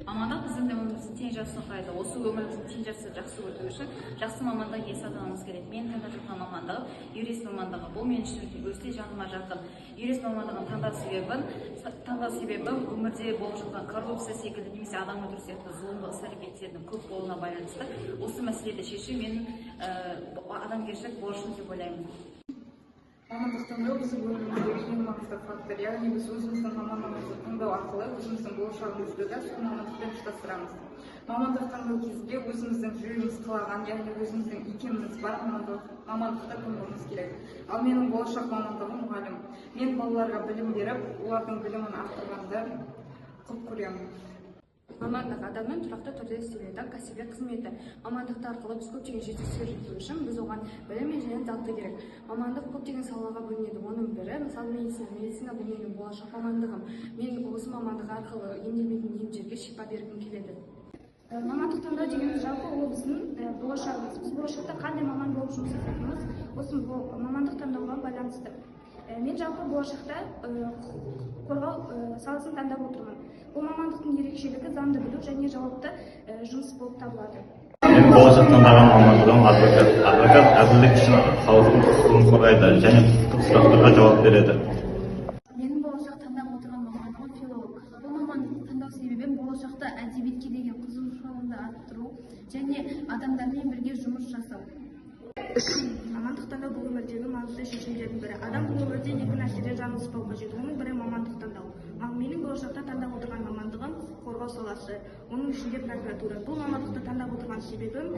Мамандық біздің де өміріміздің тең жартысын құрайды. Осы өміріміздің тең жартысын жақсы өту үшін жақсы мамандық иесі атануымыз керек. Мен таңдап жатқан мамандығым юрист мамандығы. Бұл мен үшін өте жаныма жақын. Юрист мамандығын таңдау себебім өмірде болып жатқан коррупция секілді немесе адам өлтіру сияқты зұлымдық іс-әрекеттердің көп болуына байланысты осы мәселені шешу менің адамгершілік борышым деп ойлаймын. Мамандық таңдау біздің өміріміздегі ең маңызды фактор. Яғни біз өзіміздің мамандығымызды таңдау арқылы өзіміздің болашағымызды да сол мамандықпен ұштастырамыз. Мамандық таңдау кезінде өзіміздің жүрегіміз қалаған, яғни өзіміздің икеміміз бар мамандықты таңдауымыз керек. Ал менің болашақ мамандығым мұғалім. Мен балаларға білім беріп, олардың білімін арттырғанды құп көремін. Мамандық адамның тұрақты түрде істелетін кәсіби қызметі. Мамандықты арқылы біз көптеген жетістіктерге жету үшін біз оған білім және дағды керек. Мамандық көптеген салаға бөлінеді. Оның бірі, мысалы медицина бұл менің болашақ мамандығым. Мен осы мамандық арқылы емделмейтін емдерге шипа бергім келеді. Мамандық таңдау дегеніміз жалпы ол біздің болашағымыз. Біз болашақта қандай маман болып жұмыс жасайтынымыз осы мамандық таңдауға байланысты. Мен жалпы болашақта құқық қорғау саласын таңдап отырмын. Бұл мамандықтың ерекшелігі заңды білу және жауапты жұмыс болып табылады. Мен болашақ таңдаған мамандығым адвокат. Адвокат әділдік үшін халықтың құқығын қорғайды және құқықтық сұрақтарға жауап береді. Менің болашақ таңдап отырған мамандығым филолог. Бұл мамандықты таңдау себебім болашақта әдебиетке деген қызығушылығымды арттыру және адамдармен бірге жұмыс жасау. Мамандық таңдау бұл өмірдегі маңызды шешімдердің бірі. Адам бұл өмірде екі нәрседен жаңылыспау қажет. Оның бірі мамандық таңдау. Ал менің болашақта таңдап отырған мамандығым құқық қорғау саласы. Оның ішінде прокуратура. Бұл мамандықты таңдап отырған себебім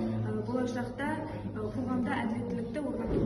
болашақта қоғамда әділеттілікті орнату.